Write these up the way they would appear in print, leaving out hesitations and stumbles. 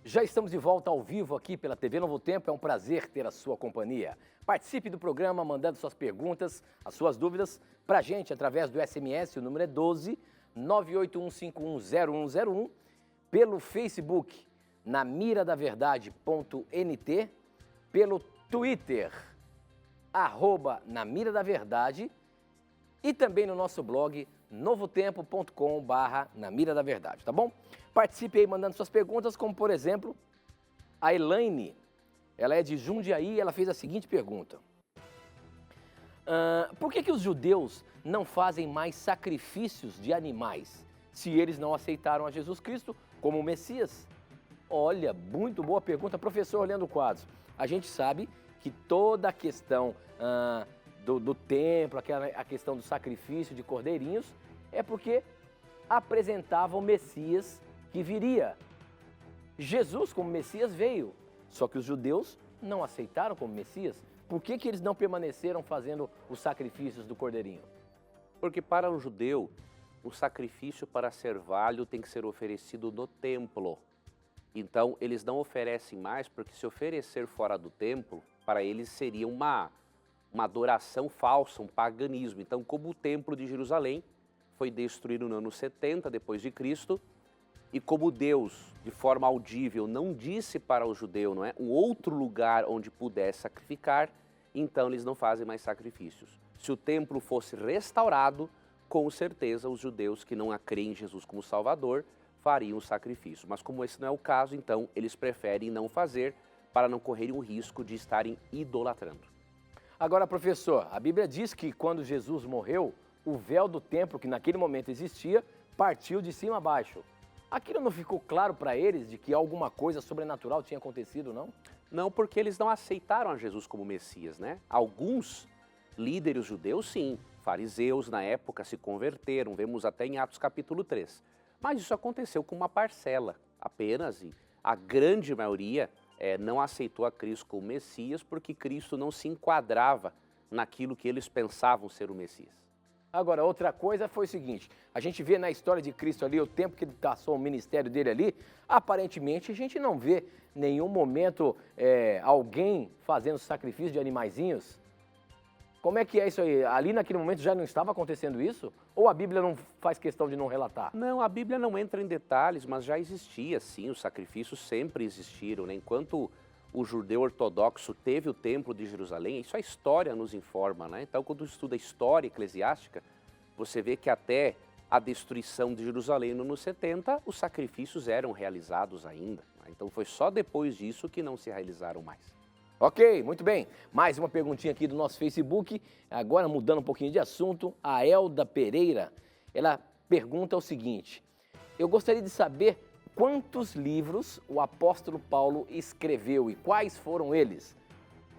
Já estamos de volta ao vivo aqui pela TV Novo Tempo. É um prazer ter a sua companhia. Participe do programa mandando suas perguntas, as suas dúvidas para a gente através do SMS. O número é 12 981510101. Pelo Facebook, na mira da verdade.nt. Pelo Twitter, @na mira da verdade. E também no nosso blog novotempo.com/na mira da verdade, tá bom? Participe aí mandando suas perguntas, como por exemplo, a Elaine, ela é de Jundiaí, ela fez a seguinte pergunta. Por que os judeus não fazem mais sacrifícios de animais se eles não aceitaram a Jesus Cristo como Messias? Olha, muito boa pergunta, professor Leandro Quadros. A gente sabe que toda a questão do templo, a questão do sacrifício de cordeirinhos, é porque apresentavam o Messias que viria. Jesus como Messias veio, só que os judeus não aceitaram como Messias. Por que eles não permaneceram fazendo os sacrifícios do cordeirinho? Porque para o judeu, o sacrifício para ser válido tem que ser oferecido no templo. Então, eles não oferecem mais, porque se oferecer fora do templo, para eles seria uma adoração falsa, um paganismo. Então, como o templo de Jerusalém foi destruído no ano 70 depois de Cristo, e como Deus, de forma audível, não disse para o judeu, não é, um outro lugar onde pudesse sacrificar, então eles não fazem mais sacrifícios. Se o templo fosse restaurado, com certeza os judeus que não creem em Jesus como Salvador fariam o sacrifício. Mas como esse não é o caso, então eles preferem não fazer para não correrem o risco de estarem idolatrando. Agora, professor, a Bíblia diz que quando Jesus morreu, o véu do templo, que naquele momento existia, partiu de cima a baixo. Aquilo não ficou claro para eles de que alguma coisa sobrenatural tinha acontecido, não? Não, porque eles não aceitaram a Jesus como Messias, né? Alguns líderes judeus, sim, fariseus na época se converteram, vemos até em Atos capítulo 3. Mas isso aconteceu com uma parcela apenas, e a grande maioria não aceitou a Cristo como Messias porque Cristo não se enquadrava naquilo que eles pensavam ser o Messias. Agora, outra coisa foi o seguinte, a gente vê na história de Cristo ali, o tempo que ele passou o ministério dele ali, aparentemente a gente não vê nenhum momento alguém fazendo sacrifício de animaizinhos. Como é que é isso aí? Ali naquele momento já não estava acontecendo isso? Ou a Bíblia não faz questão de não relatar? Não, a Bíblia não entra em detalhes, mas já existia sim, os sacrifícios sempre existiram, né? Enquanto o judeu ortodoxo teve o templo de Jerusalém, isso a história nos informa, né? Então, quando estuda a história eclesiástica, você vê que até a destruição de Jerusalém no ano 70, os sacrifícios eram realizados ainda. Né? Então, foi só depois disso que não se realizaram mais. Ok, muito bem. Mais uma perguntinha aqui do nosso Facebook. Agora mudando um pouquinho de assunto, a Elda Pereira, ela pergunta o seguinte. Eu gostaria de saber quantos livros o apóstolo Paulo escreveu e quais foram eles?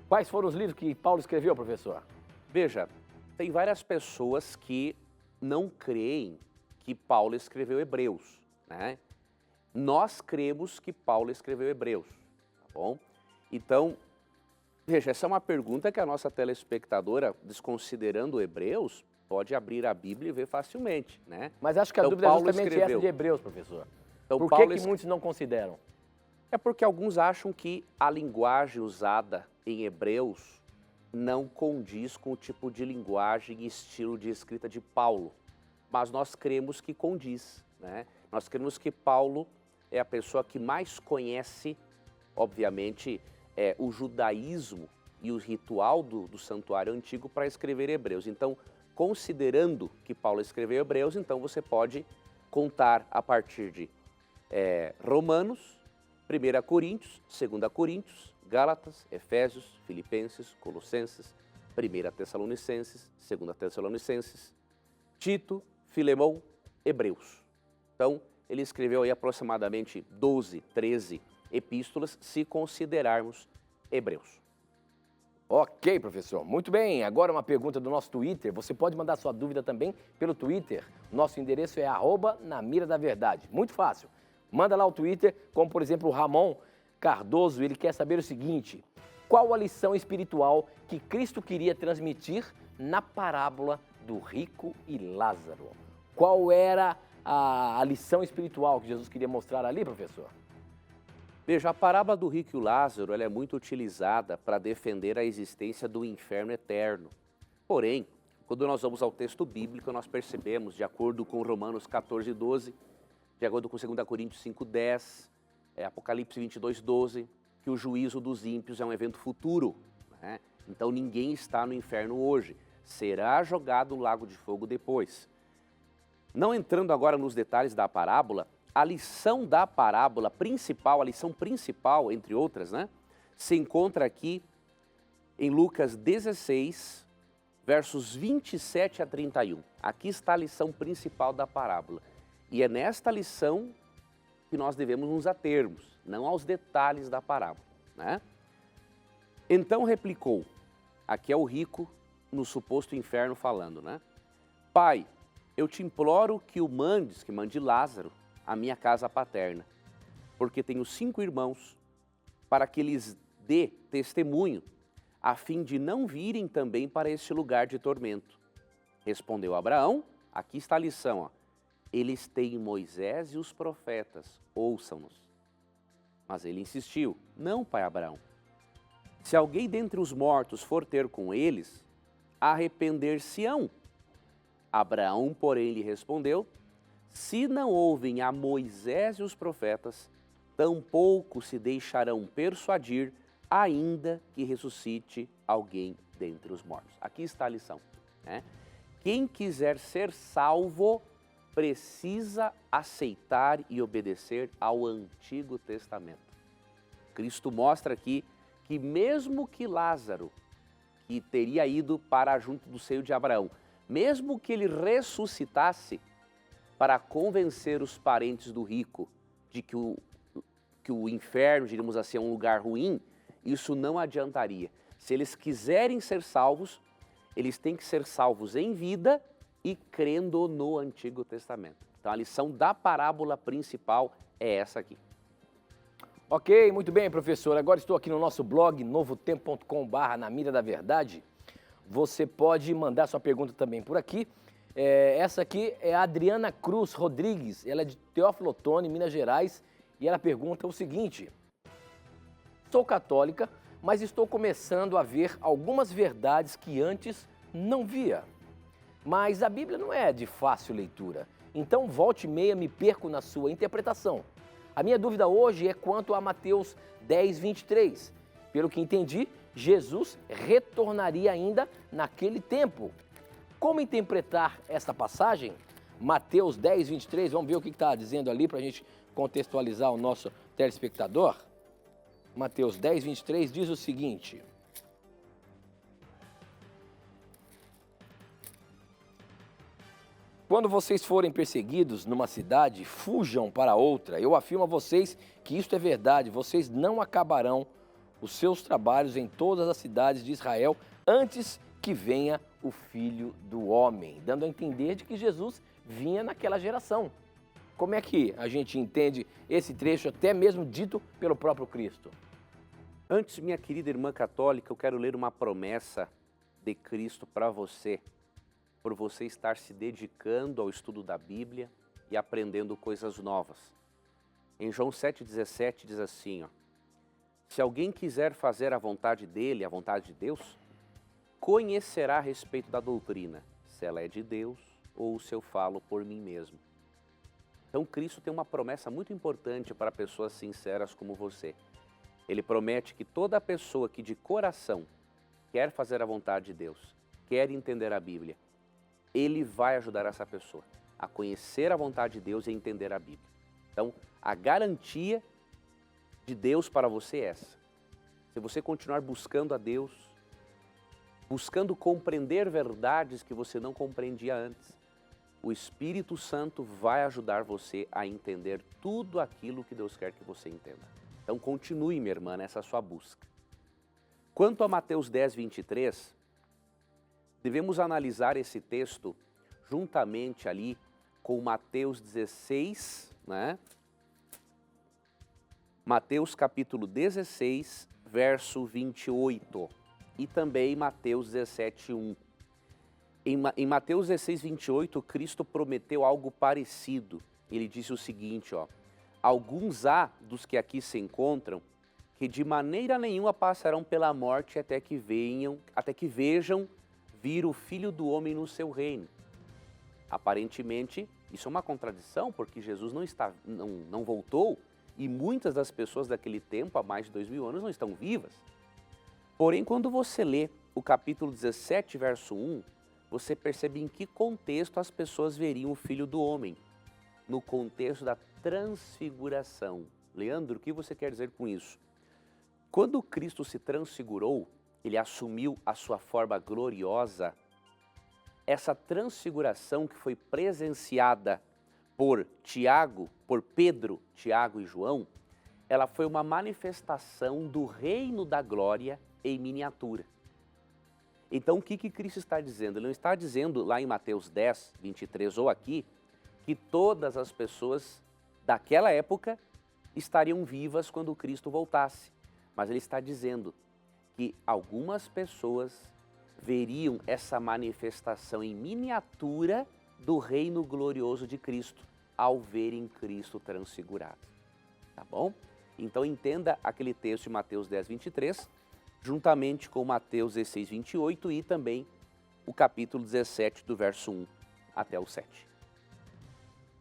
Quais foram os livros que Paulo escreveu, professor? Veja, tem várias pessoas que não creem que Paulo escreveu Hebreus, né? Nós cremos que Paulo escreveu Hebreus, tá bom? Então, veja, essa é uma pergunta que a nossa telespectadora, desconsiderando Hebreus, pode abrir a Bíblia e ver facilmente, né? Mas acho que a Então, dúvida é Paulo justamente escreveu. essa de Hebreus, professor. Então, Por Paulo que muitos não consideram? É porque alguns acham que a linguagem usada em Hebreus não condiz com o tipo de linguagem e estilo de escrita de Paulo. Mas nós cremos que condiz, né? Nós cremos que Paulo é a pessoa que mais conhece, obviamente, o judaísmo e o ritual do santuário antigo para escrever Hebreus. Então, considerando que Paulo escreveu Hebreus, então você pode contar a partir de Romanos, 1 Coríntios, 2 Coríntios, Gálatas, Efésios, Filipenses, Colossenses, 1 Tessalonicenses, 2 Tessalonicenses, Tito, Filemão, Hebreus. Então, ele escreveu aí aproximadamente 12, 13 epístolas, se considerarmos Hebreus. Ok, professor. Muito bem. Agora uma pergunta do nosso Twitter. Você pode mandar sua dúvida também pelo Twitter. Nosso endereço é @na mira da verdade. Muito fácil. Manda lá o Twitter, como por exemplo o Ramon Cardoso, ele quer saber o seguinte: qual a lição espiritual que Cristo queria transmitir na parábola do rico e Lázaro? Qual era a lição espiritual que Jesus queria mostrar ali, professor? Veja, a parábola do rico e o Lázaro ela é muito utilizada para defender a existência do inferno eterno. Porém, quando nós vamos ao texto bíblico, nós percebemos, de acordo com Romanos 14, 12, de acordo com 2 Coríntios 5, 10, Apocalipse 22, 12, que o juízo dos ímpios é um evento futuro, né? Então ninguém está no inferno hoje, será jogado no lago de fogo depois. Não entrando agora nos detalhes da parábola, a lição da parábola principal, a lição principal, entre outras, né, se encontra aqui em Lucas 16, versos 27 a 31. Aqui está a lição principal da parábola. E é nesta lição que nós devemos nos atermos, não aos detalhes da parábola, né? Então replicou, aqui é o rico no suposto inferno falando, né? Pai, eu te imploro que mande Lázaro à minha casa paterna, porque tenho 5 irmãos, para que lhes dê testemunho, a fim de não virem também para este lugar de tormento. Respondeu Abraão, aqui está a lição, ó. Eles têm Moisés e os profetas, ouçam-nos. Mas ele insistiu, não, pai Abraão. Se alguém dentre os mortos for ter com eles, arrepender-se-ão. Abraão, porém, lhe respondeu, se não ouvem a Moisés e os profetas, tampouco se deixarão persuadir, ainda que ressuscite alguém dentre os mortos. Aqui está a lição, né? Quem quiser ser salvo, precisa aceitar e obedecer ao Antigo Testamento. Cristo mostra aqui que mesmo que Lázaro, que teria ido para junto do seio de Abraão, mesmo que ele ressuscitasse para convencer os parentes do rico de que o inferno, diríamos assim, é um lugar ruim, isso não adiantaria. Se eles quiserem ser salvos, eles têm que ser salvos em vida e crendo no Antigo Testamento. Então a lição da parábola principal é essa aqui. Ok, muito bem, professor. Agora estou aqui no nosso blog, novotempo.com/na mira da verdade. Você pode mandar sua pergunta também por aqui. Essa aqui é a Adriana Cruz Rodrigues, ela é de Teófilo Otoni, Minas Gerais, e ela pergunta o seguinte: sou católica, mas estou começando a ver algumas verdades que antes não via. Mas a Bíblia não é de fácil leitura, então volta e meia me perco na sua interpretação. A minha dúvida hoje é quanto a Mateus 10, 23. Pelo que entendi, Jesus retornaria ainda naquele tempo. Como interpretar esta passagem? Mateus 10, 23, vamos ver o que está dizendo ali para a gente contextualizar o nosso telespectador. Mateus 10, 23 diz o seguinte: quando vocês forem perseguidos numa cidade, fujam para outra. Eu afirmo a vocês que isto é verdade. Vocês não acabarão os seus trabalhos em todas as cidades de Israel antes que venha o Filho do Homem, dando a entender de que Jesus vinha naquela geração. Como é que a gente entende esse trecho, até mesmo dito pelo próprio Cristo? Antes, minha querida irmã católica, eu quero ler uma promessa de Cristo para você, por você estar se dedicando ao estudo da Bíblia e aprendendo coisas novas. Em João 7,17 diz assim, ó, se alguém quiser fazer a vontade dele, a vontade de Deus, conhecerá a respeito da doutrina, se ela é de Deus ou se eu falo por mim mesmo. Então Cristo tem uma promessa muito importante para pessoas sinceras como você. Ele promete que toda pessoa que de coração quer fazer a vontade de Deus, quer entender a Bíblia, Ele vai ajudar essa pessoa a conhecer a vontade de Deus e a entender a Bíblia. Então, a garantia de Deus para você é essa. Se você continuar buscando a Deus, buscando compreender verdades que você não compreendia antes, o Espírito Santo vai ajudar você a entender tudo aquilo que Deus quer que você entenda. Então continue, minha irmã, nessa sua busca. Quanto a Mateus 10, 23, devemos analisar esse texto juntamente ali com Mateus 16, né? Mateus capítulo 16, verso 28 e também Mateus 17, 1. Em Mateus 16, 28, Cristo prometeu algo parecido. Ele disse o seguinte, ó, alguns há dos que aqui se encontram que de maneira nenhuma passarão pela morte até que vejam vir o Filho do Homem no seu reino. Aparentemente, isso é uma contradição, porque Jesus não voltou e muitas das pessoas daquele tempo, há mais de 2000 anos, não estão vivas. Porém, quando você lê o capítulo 17, verso 1, você percebe em que contexto as pessoas veriam o Filho do Homem. No contexto da transfiguração. Leandro, o que você quer dizer com isso? Quando Cristo se transfigurou, ele assumiu a sua forma gloriosa. Essa transfiguração que foi presenciada por Pedro, Tiago e João, ela foi uma manifestação do reino da glória em miniatura. Então, o que Cristo está dizendo? Ele não está dizendo lá em Mateus 10, 23 ou aqui, que todas as pessoas daquela época estariam vivas quando Cristo voltasse. Mas ele está dizendo que algumas pessoas veriam essa manifestação em miniatura do reino glorioso de Cristo, ao verem Cristo transfigurado. Tá bom? Então entenda aquele texto de Mateus 10, 23, juntamente com Mateus 16, 28 e também o capítulo 17, do verso 1 até o 7.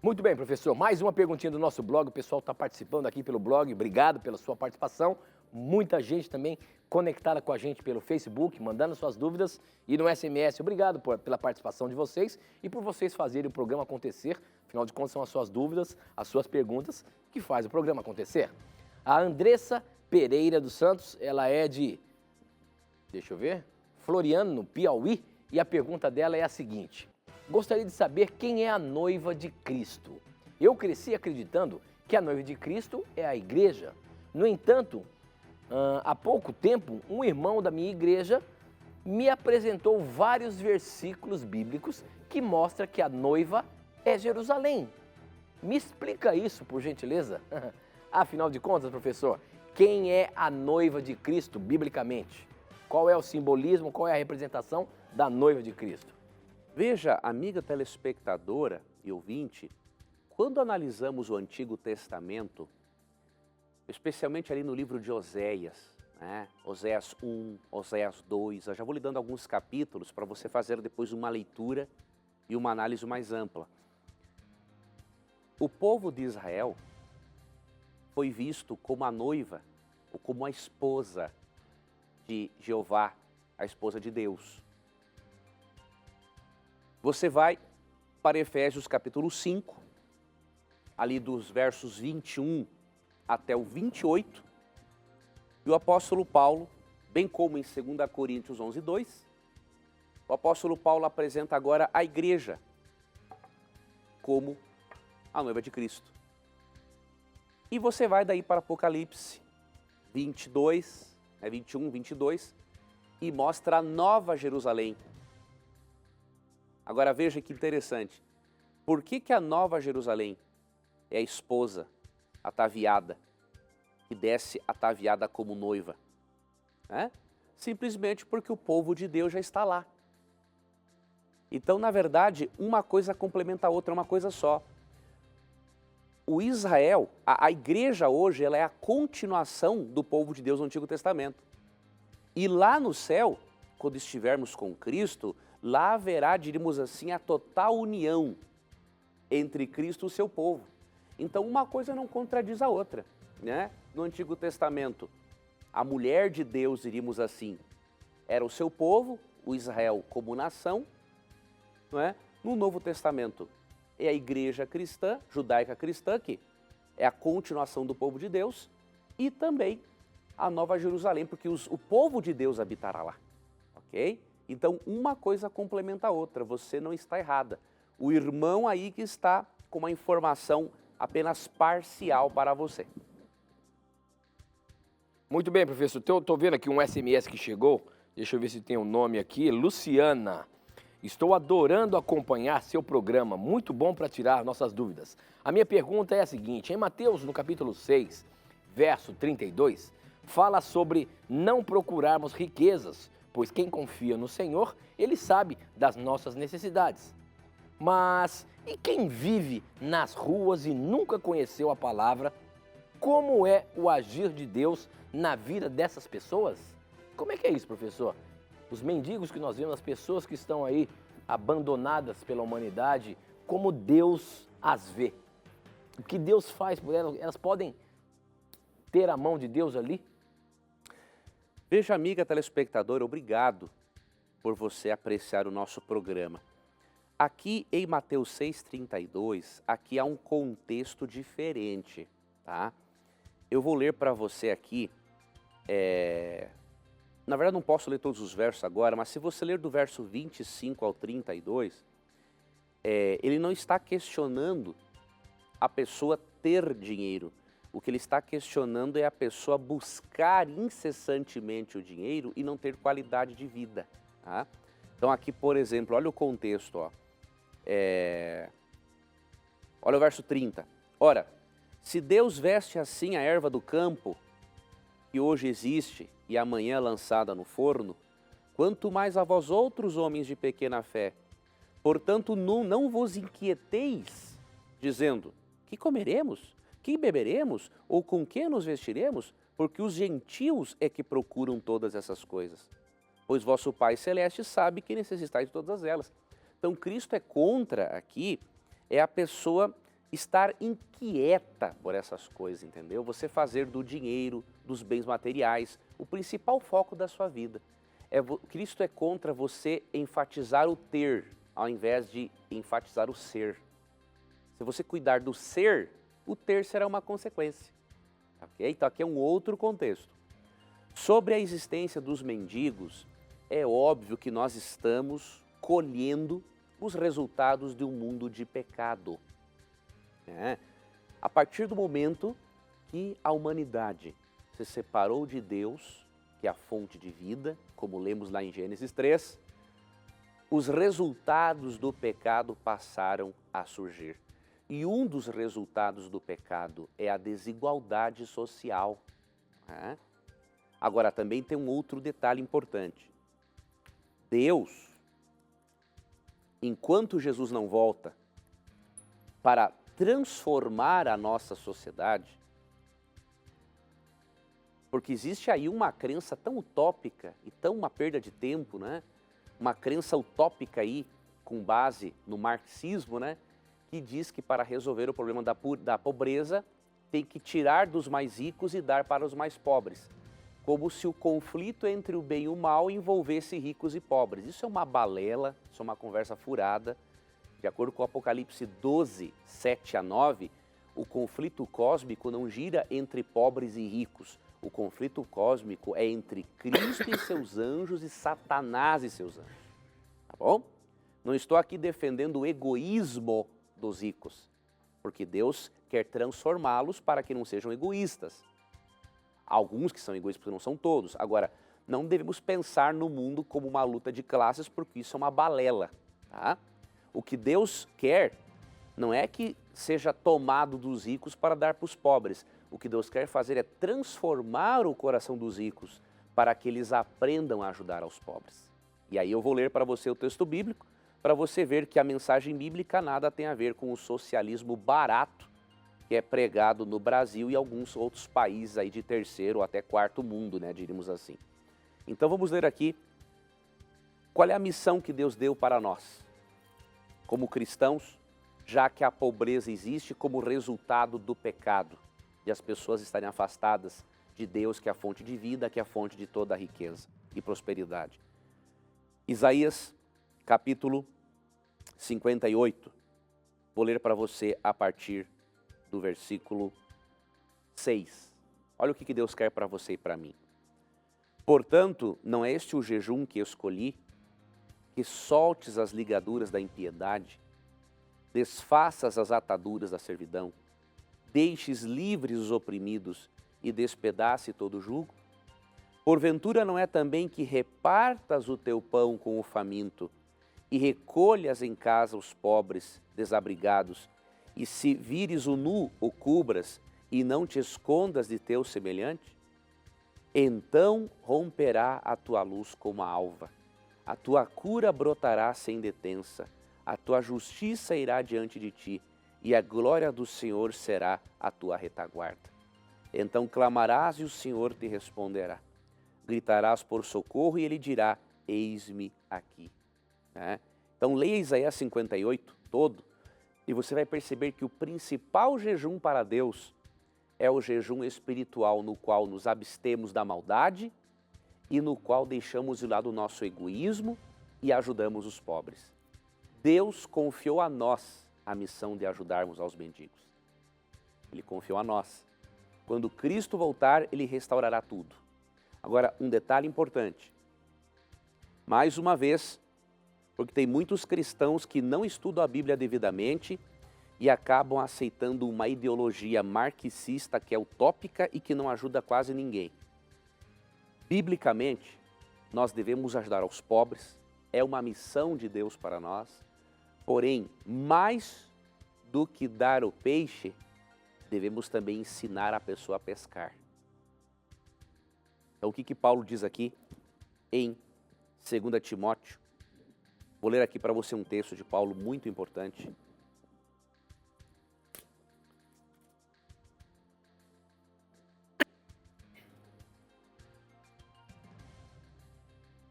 Muito bem, professor. Mais uma perguntinha do nosso blog. O pessoal está participando aqui pelo blog. Obrigado pela sua participação. Muita gente também conectada com a gente pelo Facebook, mandando suas dúvidas e no SMS. Obrigado pela participação de vocês e por vocês fazerem o programa acontecer. Afinal de contas, são as suas dúvidas, as suas perguntas que faz o programa acontecer. A Andressa Pereira dos Santos, ela é de, Floriano, no Piauí, e a pergunta dela é a seguinte: gostaria de saber quem é a noiva de Cristo. Eu cresci acreditando que a noiva de Cristo é a igreja. No entanto, há pouco tempo, um irmão da minha igreja me apresentou vários versículos bíblicos que mostram que a noiva é Jerusalém. Me explica isso, por gentileza? Afinal de contas, professor, quem é a noiva de Cristo biblicamente? Qual é o simbolismo, qual é a representação da noiva de Cristo? Veja, amiga telespectadora e ouvinte, quando analisamos o Antigo Testamento, especialmente ali no livro de Oséias, né? Oséias 1, Oséias 2, eu já vou lhe dando alguns capítulos para você fazer depois uma leitura e uma análise mais ampla. O povo de Israel foi visto como a noiva, ou como a esposa de Jeová, a esposa de Deus. Você vai para Efésios capítulo 5, ali dos versos 21 até o 28, e o apóstolo Paulo, bem como em 2 Coríntios 11, 2, o apóstolo Paulo apresenta agora a igreja como a noiva de Cristo. E você vai daí para Apocalipse 22, 21, 22, e mostra a nova Jerusalém. Agora veja que interessante, por que a nova Jerusalém é a esposa ataviada, que desce ataviada como noiva? Simplesmente porque o povo de Deus já está lá. Então, na verdade, uma coisa complementa a outra, é uma coisa só. O Israel, a igreja hoje, ela é a continuação do povo de Deus no Antigo Testamento. E lá no céu, quando estivermos com Cristo, lá haverá, diríamos assim, a total união entre Cristo e o seu povo. Então, uma coisa não contradiz a outra, né? No Antigo Testamento, a mulher de Deus, diríamos assim, era o seu povo, o Israel como nação, não é? No Novo Testamento, é a igreja cristã, judaica cristã, que é a continuação do povo de Deus, e também a Nova Jerusalém, porque o povo de Deus habitará lá, ok? Então, uma coisa complementa a outra, você não está errada. O irmão aí que está com uma informação apenas parcial para você. Muito bem, professor. Estou vendo aqui um SMS que chegou, deixa eu ver se tem um nome aqui, Luciana. Estou adorando acompanhar seu programa, muito bom para tirar nossas dúvidas. A minha pergunta é a seguinte: em Mateus, no capítulo 6, verso 32, fala sobre não procurarmos riquezas, pois quem confia no Senhor, Ele sabe das nossas necessidades. Mas E quem vive nas ruas e nunca conheceu a palavra, como é o agir de Deus na vida dessas pessoas? Como é que é isso, professor? Os mendigos que nós vemos, as pessoas que estão aí abandonadas pela humanidade, como Deus as vê? O que Deus faz por elas? Elas podem ter a mão de Deus ali? Veja, amiga telespectadora, obrigado por você apreciar o nosso programa. Aqui em Mateus 6,32, aqui há um contexto diferente, tá? Eu vou ler para você aqui, na verdade não posso ler todos os versos agora, mas se você ler do verso 25 ao 32, ele não está questionando a pessoa ter dinheiro. O que ele está questionando é a pessoa buscar incessantemente o dinheiro e não ter qualidade de vida, tá? Então aqui, por exemplo, olha o contexto, ó. Olha o verso 30. Ora, se Deus veste assim a erva do campo, que hoje existe e amanhã é lançada no forno, quanto mais a vós outros homens de pequena fé. Portanto, não vos inquieteis, dizendo, que comeremos? Que beberemos? Ou com que nos vestiremos? Porque os gentios é que procuram todas essas coisas. Pois vosso Pai Celeste sabe que necessitais de todas elas. Então, Cristo é contra aqui, é a pessoa estar inquieta por essas coisas, entendeu? Você fazer do dinheiro, dos bens materiais, o principal foco da sua vida. Cristo é contra você enfatizar o ter, ao invés de enfatizar o ser. Se você cuidar do ser, o ter será uma consequência. Okay? Então, aqui é um outro contexto. Sobre a existência dos mendigos, é óbvio que nós estamos colhendo os resultados de um mundo de pecado. A partir do momento que a humanidade se separou de Deus, que é a fonte de vida, como lemos lá em Gênesis 3, os resultados do pecado passaram a surgir. E um dos resultados do pecado é a desigualdade social. Agora, também tem um outro detalhe importante. Deus, enquanto Jesus não volta para transformar a nossa sociedade, porque existe aí uma crença tão utópica e tão uma perda de tempo, né? Uma crença utópica aí, com base no marxismo, né? Que diz que para resolver o problema da pobreza, tem que tirar dos mais ricos e dar para os mais pobres. Como se o conflito entre o bem e o mal envolvesse ricos e pobres. Isso é uma balela, isso é uma conversa furada. De acordo com o Apocalipse 12, 7 a 9, o conflito cósmico não gira entre pobres e ricos. O conflito cósmico é entre Cristo e seus anjos e Satanás e seus anjos. Tá bom? Não estou aqui defendendo o egoísmo dos ricos, porque Deus quer transformá-los para que não sejam egoístas. Alguns que são egoístas, porque não são todos. Agora, não devemos pensar no mundo como uma luta de classes, porque isso é uma balela. Tá? O que Deus quer não é que seja tomado dos ricos para dar para os pobres. O que Deus quer fazer é transformar o coração dos ricos para que eles aprendam a ajudar aos pobres. E aí eu vou ler para você o texto bíblico, para você ver que a mensagem bíblica nada tem a ver com o socialismo barato que é pregado no Brasil e alguns outros países aí de terceiro ou até quarto mundo, né, diríamos assim. Então vamos ler aqui qual é a missão que Deus deu para nós, como cristãos, já que a pobreza existe como resultado do pecado, de as pessoas estarem afastadas de Deus, que é a fonte de vida, que é a fonte de toda a riqueza e prosperidade. Isaías, capítulo 58, vou ler para você a partir do versículo 6. Olha o que Deus quer para você e para mim. Portanto, não é este o jejum que escolhi, que soltes as ligaduras da impiedade, desfaças as ataduras da servidão, deixes livres os oprimidos e despedace todo o jugo? Porventura não é também que repartas o teu pão com o faminto e recolhas em casa os pobres desabrigados, e se vires o nu, o cubras, e não te escondas de teu semelhante? Então romperá a tua luz como a alva, a tua cura brotará sem detença, a tua justiça irá diante de ti, e a glória do Senhor será a tua retaguarda. Então clamarás e o Senhor te responderá. Gritarás por socorro e ele dirá, eis-me aqui. Então leia Isaías 58 todo e você vai perceber que o principal jejum para Deus é o jejum espiritual, no qual nos abstemos da maldade e no qual deixamos de lado o nosso egoísmo e ajudamos os pobres. Deus confiou a nós a missão de ajudarmos aos mendigos. Ele confiou a nós. Quando Cristo voltar, Ele restaurará tudo. Agora, um detalhe importante. Mais uma vez, porque tem muitos cristãos que não estudam a Bíblia devidamente e acabam aceitando uma ideologia marxista que é utópica e que não ajuda quase ninguém. Biblicamente, nós devemos ajudar aos pobres, é uma missão de Deus para nós, porém, mais do que dar o peixe, devemos também ensinar a pessoa a pescar. Então, o que Paulo diz aqui em 2 Timóteo? Vou ler aqui para você um texto de Paulo muito importante.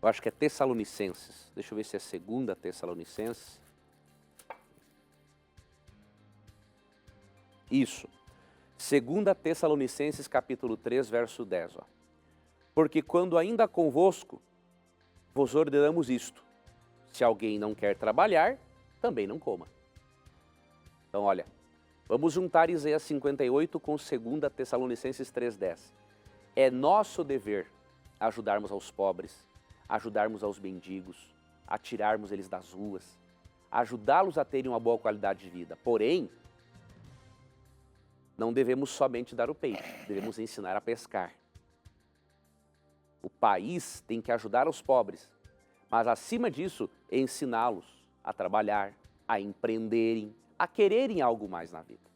Eu acho que é Tessalonicenses. Deixa eu ver se é 2 Tessalonicenses. Isso. 2 Tessalonicenses capítulo 3, verso 10. Ó. Porque quando ainda convosco, vos ordenamos isto. Se alguém não quer trabalhar, também não coma. Então, olha, vamos juntar Isaías 58 com 2 Tessalonicenses 3,10. É nosso dever ajudarmos aos pobres, ajudarmos aos mendigos, a tirarmos eles das ruas, ajudá-los a terem uma boa qualidade de vida. Porém, não devemos somente dar o peixe, devemos ensinar a pescar. O país tem que ajudar os pobres, mas acima disso, ensiná-los a trabalhar, a empreenderem, a quererem algo mais na vida.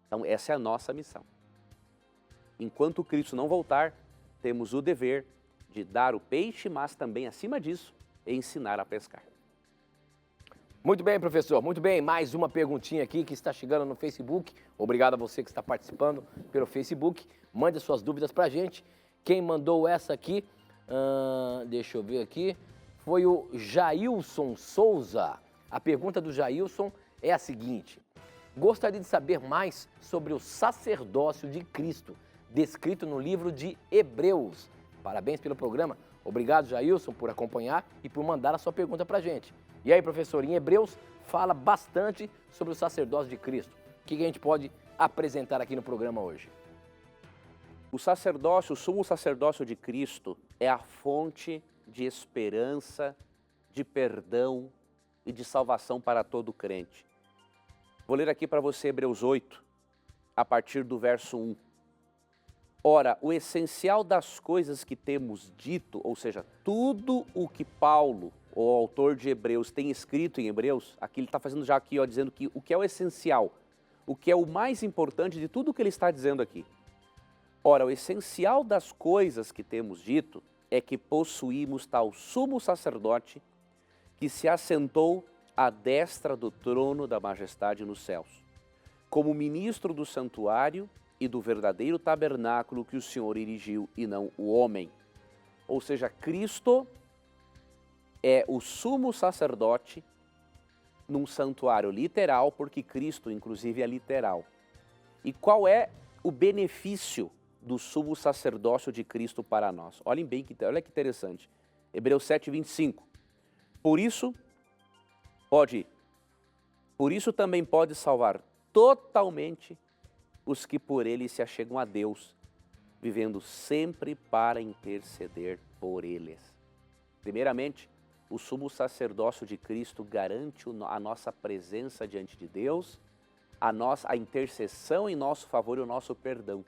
Então essa é a nossa missão. Enquanto Cristo não voltar, temos o dever de dar o peixe, mas também, acima disso, ensinar a pescar. Muito bem, professor. Muito bem. Mais uma perguntinha aqui que está chegando no Facebook. Obrigado a você que está participando pelo Facebook. Mande suas dúvidas para a gente. Quem mandou essa aqui, deixa eu ver aqui, foi o Jailson Souza. A pergunta do Jailson é a seguinte: gostaria de saber mais sobre o sacerdócio de Cristo, descrito no livro de Hebreus. Parabéns pelo programa. Obrigado, Jailson, por acompanhar e por mandar a sua pergunta para a gente. E aí, professor, em Hebreus fala bastante sobre o sacerdócio de Cristo. O que a gente pode apresentar aqui no programa hoje? O sacerdócio, o sumo sacerdócio de Cristo é a fonte de esperança, de perdão e de salvação para todo crente. Vou ler aqui para você Hebreus 8, a partir do verso 1. Ora, o essencial das coisas que temos dito, ou seja, tudo o que Paulo, o autor de Hebreus, tem escrito em Hebreus, aqui ele está fazendo já aqui, ó, dizendo que o que é o essencial, o que é o mais importante de tudo o que ele está dizendo aqui. Ora, o essencial das coisas que temos dito é que possuímos tal sumo sacerdote que se assentou à destra do trono da majestade nos céus, como ministro do santuário e do verdadeiro tabernáculo que o Senhor erigiu e não o homem. Ou seja, Cristo é o sumo sacerdote num santuário literal, porque Cristo, inclusive, é literal. E qual é o benefício do sumo sacerdócio de Cristo para nós? Olhem bem, olha que interessante. Hebreus 7, 25. Por isso também pode salvar totalmente os que por ele se achegam a Deus, vivendo sempre para interceder por eles. Primeiramente, o sumo sacerdócio de Cristo garante a nossa presença diante de Deus, a intercessão em nosso favor e o nosso perdão.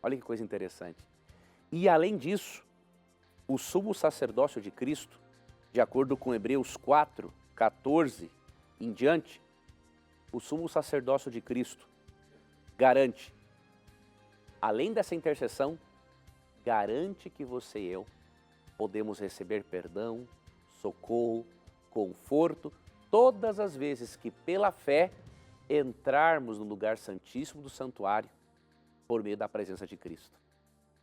Olha que coisa interessante. E além disso, o sumo sacerdócio de Cristo, de acordo com Hebreus 4, 14 em diante, o sumo sacerdócio de Cristo garante, além dessa intercessão, garante que você e eu podemos receber perdão, socorro, conforto todas as vezes que pela fé entrarmos no lugar santíssimo do santuário por meio da presença de Cristo.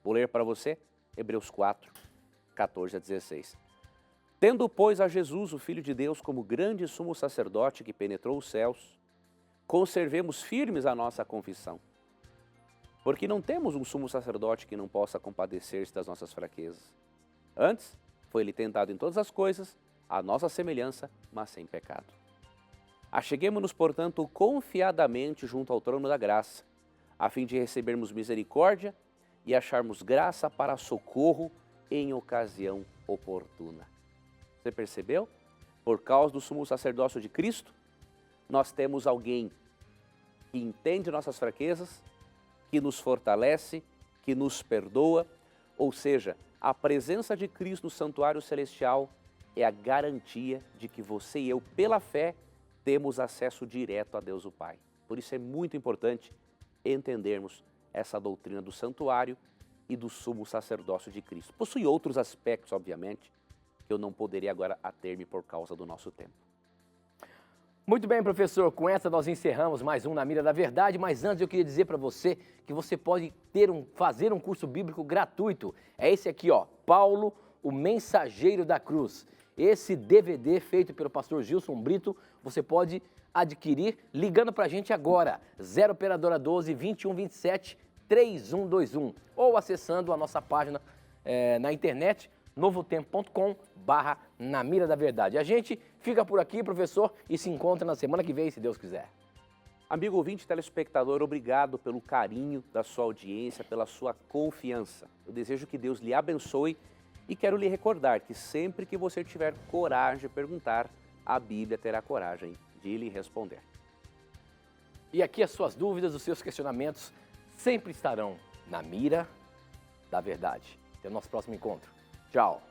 Vou ler para você Hebreus 4, 14 a 16. Tendo, pois, a Jesus, o Filho de Deus, como grande sumo sacerdote que penetrou os céus, conservemos firmes a nossa confissão. Porque não temos um sumo sacerdote que não possa compadecer-se das nossas fraquezas. Antes, foi ele tentado em todas as coisas, à nossa semelhança, mas sem pecado. Acheguemo-nos, portanto, confiadamente junto ao trono da graça, a fim de recebermos misericórdia e acharmos graça para socorro em ocasião oportuna. Você percebeu? Por causa do sumo sacerdócio de Cristo, nós temos alguém que entende nossas fraquezas, que nos fortalece, que nos perdoa, ou seja, a presença de Cristo no santuário celestial é a garantia de que você e eu, pela fé, temos acesso direto a Deus o Pai. Por isso é muito importante entendermos essa doutrina do santuário e do sumo sacerdócio de Cristo. Possui outros aspectos, obviamente, que eu não poderia agora ater-me por causa do nosso tempo. Muito bem, professor. Com essa nós encerramos mais um Na Mira da Verdade, mas antes eu queria dizer para você que você pode fazer um curso bíblico gratuito. É esse aqui, ó, Paulo, o Mensageiro da Cruz. Esse DVD feito pelo pastor Gilson Brito, você pode adquirir ligando para a gente agora, 0 operadora 12 21 27 3121 ou acessando a nossa página na internet, novotempo.com/Na Mira da Verdade. A gente fica por aqui, professor, e se encontra na semana que vem, se Deus quiser. Amigo ouvinte, telespectador, obrigado pelo carinho da sua audiência, pela sua confiança. Eu desejo que Deus lhe abençoe e quero lhe recordar que sempre que você tiver coragem de perguntar, a Bíblia terá coragem de lhe responder. E aqui as suas dúvidas, os seus questionamentos sempre estarão na mira da verdade. Até o nosso próximo encontro. Tchau.